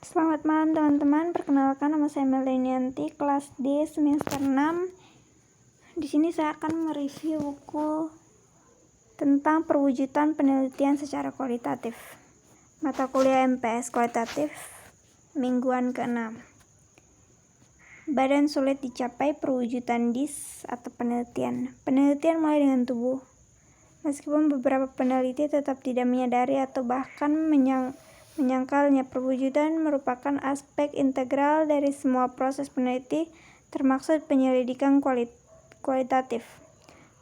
Selamat malam teman-teman, perkenalkan nama saya Melenianti, kelas D semester 6. Di sini saya akan mereview buku tentang perwujudan penelitian secara kualitatif. Mata kuliah MPS kualitatif mingguan ke-6. Badan sulit dicapai perwujudan DIS atau penelitian. Penelitian mulai dengan tubuh. Meskipun beberapa peneliti tetap tidak menyadari atau bahkan menyangkalnya, perwujudan merupakan aspek integral dari semua proses peneliti, termaksud penyelidikan kualitatif,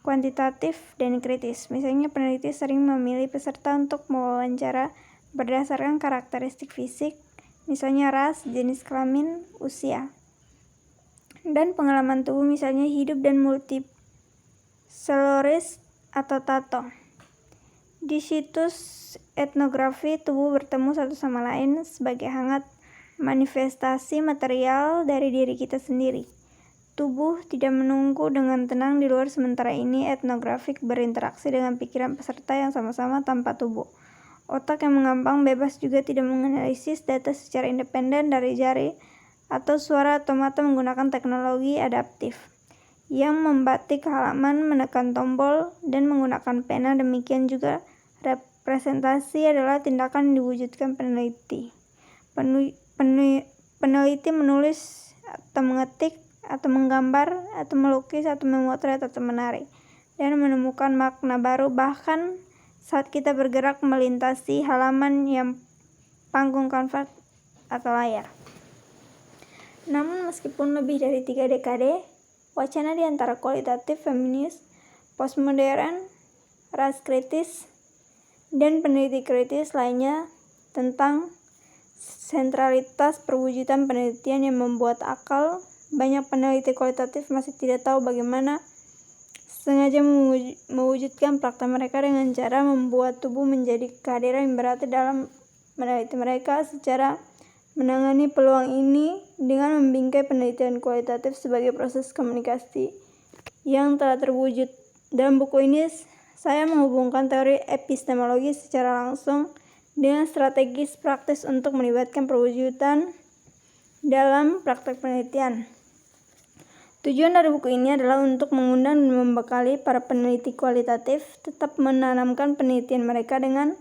kuantitatif, dan kritis. Misalnya, peneliti sering memilih peserta untuk mewawancara berdasarkan karakteristik fisik, misalnya ras, jenis kelamin, usia, dan pengalaman tubuh, misalnya hidup dan multiselulosis atau tato. Di situs etnografi, tubuh bertemu satu sama lain sebagai hangat manifestasi material dari diri kita sendiri. Tubuh tidak menunggu dengan tenang di luar, sementara ini etnografik berinteraksi dengan pikiran peserta yang sama-sama tanpa tubuh. Otak yang mengambang bebas juga tidak menganalisis data secara independen dari jari atau suara atau mata menggunakan teknologi adaptif yang membatik halaman, menekan tombol, dan menggunakan pena. Demikian juga representasi adalah tindakan yang diwujudkan peneliti. Peneliti menulis atau mengetik atau menggambar atau melukis atau memotret atau menarik dan menemukan makna baru bahkan saat kita bergerak melintasi halaman yang panggung kanvas atau layar. Namun meskipun lebih dari 3 dekade, wacana di antara kualitatif, feminis, postmodern, ras kritis, dan peneliti kritis lainnya tentang sentralitas perwujudan penelitian yang membuat akal banyak peneliti kualitatif masih tidak tahu bagaimana sengaja mewujudkan praktek mereka dengan cara membuat tubuh menjadi kehadiran yang berarti dalam meneliti mereka, secara menangani peluang ini dengan membingkai penelitian kualitatif sebagai proses komunikasi yang telah terwujud. Dalam buku ini, saya menghubungkan teori epistemologi secara langsung dengan strategis praktis untuk melibatkan perwujudan dalam praktek penelitian. Tujuan dari buku ini adalah untuk mengundang dan membekali para peneliti kualitatif tetap menanamkan penelitian mereka dengan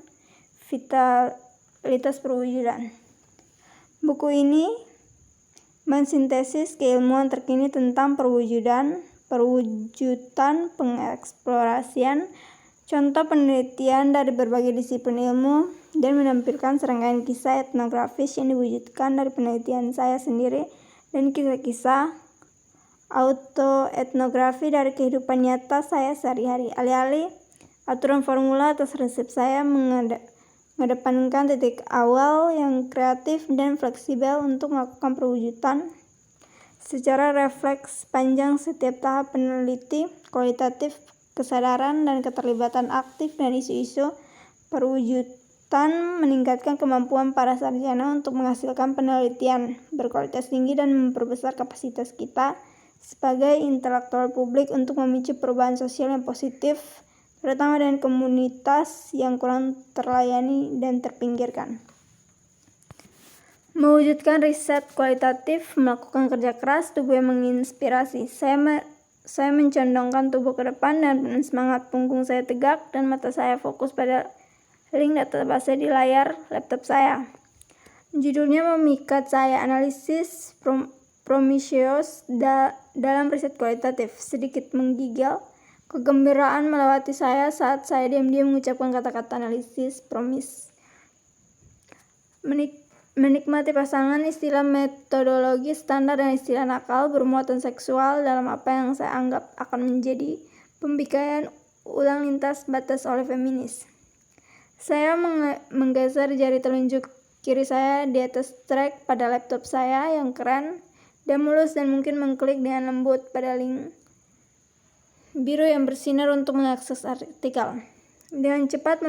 vitalitas perwujudan. Buku ini mensintesis keilmuan terkini tentang perwujudan, pengeksplorasian, contoh penelitian dari berbagai disiplin ilmu, dan menampilkan serangkaian kisah etnografis yang diwujudkan dari penelitian saya sendiri dan kisah-kisah autoetnografi dari kehidupan nyata saya sehari-hari. Alih-alih aturan formula atas resep, saya mengedepankan titik awal yang kreatif dan fleksibel untuk melakukan perwujudan secara refleks panjang setiap tahap peneliti kualitatif, kesadaran dan keterlibatan aktif dan isu-isu perwujudan meningkatkan kemampuan para sarjana untuk menghasilkan penelitian berkualitas tinggi dan memperbesar kapasitas kita sebagai intelektual publik untuk memicu perubahan sosial yang positif, terutama dengan komunitas yang kurang terlayani dan terpinggirkan. Mewujudkan riset kualitatif, melakukan kerja keras, tubuh yang menginspirasi. Saya mencondongkan tubuh ke depan dan semangat punggung saya tegak dan mata saya fokus pada link database di layar laptop saya. Judulnya memikat saya, analisis Prometheus dalam riset kualitatif. Sedikit menggigil, kegembiraan melewati saya saat saya diam-diam mengucapkan kata-kata analisis Prometheus. Menikmati pasangan istilah metodologi standar dan istilah nakal bermuatan seksual dalam apa yang saya anggap akan menjadi pembikaian ulang lintas batas oleh feminis. Saya menggeser jari telunjuk kiri saya di atas track pada laptop saya yang keren dan mulus dan mungkin mengklik dengan lembut pada link biru yang bersinar untuk mengakses artikel. Dengan cepat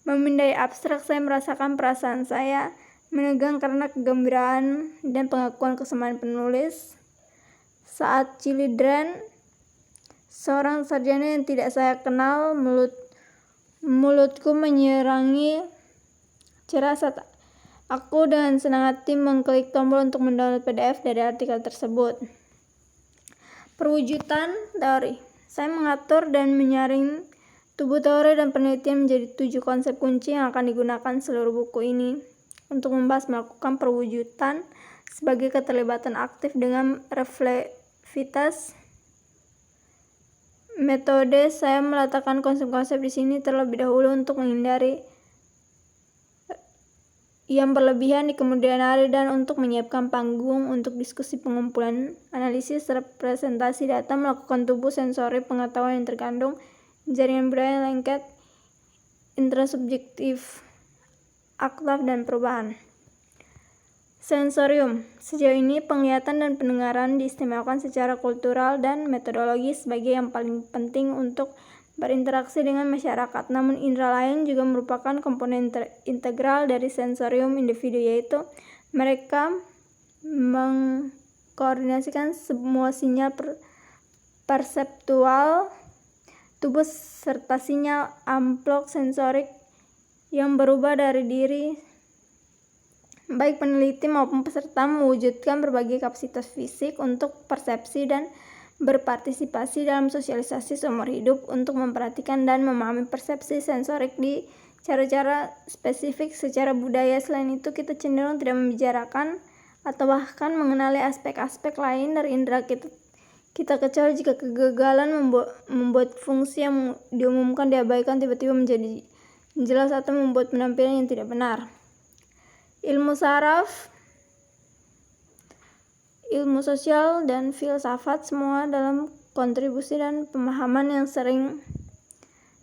memindai abstrak, saya merasakan perasaan saya menegang karena kegembiraan dan pengakuan kesamaan penulis. Saat Children, seorang sarjana yang tidak saya kenal, mulutku menyerangi cerah saat Aku dengan senang hati mengklik tombol untuk mendownload PDF dari artikel tersebut. Perwujudan teori. Saya mengatur dan menyaring tubuh teori dan penelitian menjadi 7 konsep kunci yang akan digunakan seluruh buku ini untuk membahas melakukan perwujudan sebagai keterlibatan aktif dengan refleksivitas. Metode saya meletakkan konsep-konsep di sini terlebih dahulu untuk menghindari yang berlebihan di kemudian hari dan untuk menyiapkan panggung untuk diskusi pengumpulan analisis representasi data melakukan tubuh sensori pengetahuan yang terkandung jaringan budaya lengket intrasubjektif aktif dan perubahan. Sensorium. Sejauh ini penglihatan dan pendengaran diistimewakan secara kultural dan metodologis sebagai yang paling penting untuk berinteraksi dengan masyarakat, namun indera lain juga merupakan komponen integral dari sensorium individu, yaitu mereka mengkoordinasikan semua sinyal perseptual tubuh serta sinyal amplop sensorik yang berubah dari diri baik peneliti maupun peserta mewujudkan berbagai kapasitas fisik untuk persepsi dan berpartisipasi dalam sosialisasi seumur hidup untuk memperhatikan dan memahami persepsi sensorik di cara-cara spesifik secara budaya. Selain itu, kita cenderung tidak membicarakan atau bahkan mengenali aspek-aspek lain dari indera kita kecuali jika kegagalan membuat fungsi yang diumumkan diabaikan tiba-tiba menjadi jelas atau membuat penampilan yang tidak benar. Ilmu saraf, ilmu sosial, dan filsafat semua dalam kontribusi dan pemahaman yang sering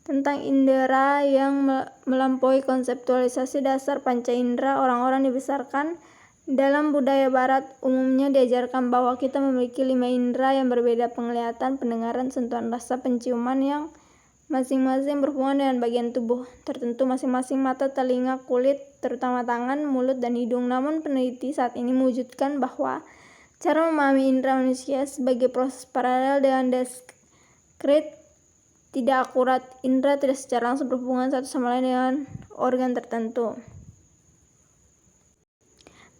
tentang indera yang melampaui konseptualisasi dasar panca indera. Orang-orang dibesarkan dalam budaya barat umumnya diajarkan bahwa kita memiliki 5 indera yang berbeda: penglihatan, pendengaran, sentuhan rasa, penciuman, yang masing-masing berhubungan dengan bagian tubuh tertentu masing-masing: mata, telinga, kulit, terutama tangan, mulut, dan hidung. Namun peneliti saat ini mewujudkan bahwa cara memahami indera manusia sebagai proses paralel dengan diskrit tidak akurat. Indera tidak secara langsung berhubungan satu sama lain dengan organ tertentu.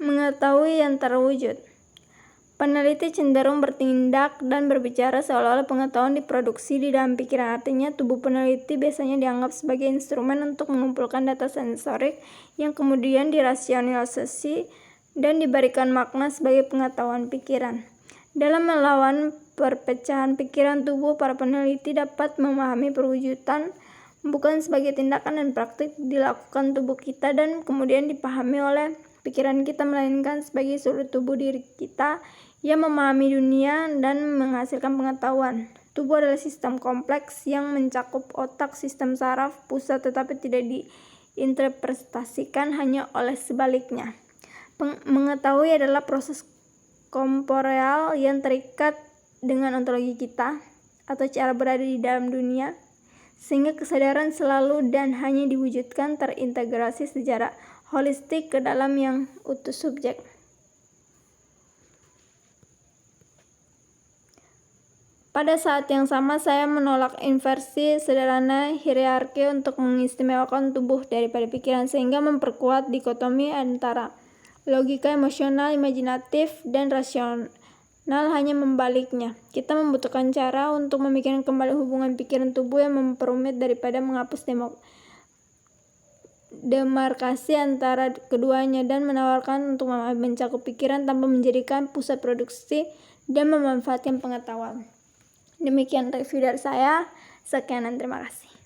Mengetahui yang terwujud. Peneliti cenderung bertindak dan berbicara seolah-olah pengetahuan diproduksi di dalam pikiran. Artinya, tubuh peneliti biasanya dianggap sebagai instrumen untuk mengumpulkan data sensorik yang kemudian dirasionalisasi dan diberikan makna sebagai pengetahuan pikiran. Dalam melawan perpecahan pikiran tubuh, para peneliti dapat memahami perwujudan bukan sebagai tindakan dan praktik dilakukan tubuh kita dan kemudian dipahami oleh pikiran kita, melainkan sebagai seluruh tubuh diri kita yang memahami dunia dan menghasilkan pengetahuan. Tubuh adalah sistem kompleks yang mencakup otak, sistem saraf pusat, tetapi tidak diinterpretasikan hanya oleh sebaliknya. Mengetahui adalah proses korporeal yang terikat dengan ontologi kita atau cara berada di dalam dunia, sehingga kesadaran selalu dan hanya diwujudkan terintegrasi secara holistik ke dalam yang utuh subjek. Pada saat yang sama, saya menolak inversi sederhana hierarki untuk mengistimewakan tubuh daripada pikiran, sehingga memperkuat dikotomi antara logika emosional, imajinatif, dan rasional. Hanya membaliknya. Kita membutuhkan cara untuk memikirkan kembali hubungan pikiran tubuh yang memperumit daripada menghapus demarkasi antara keduanya dan menawarkan untuk mencakup pikiran tanpa menjadikan pusat produksi dan memanfaatkan pengetahuan. Demikian review dari saya. Sekian dan terima kasih.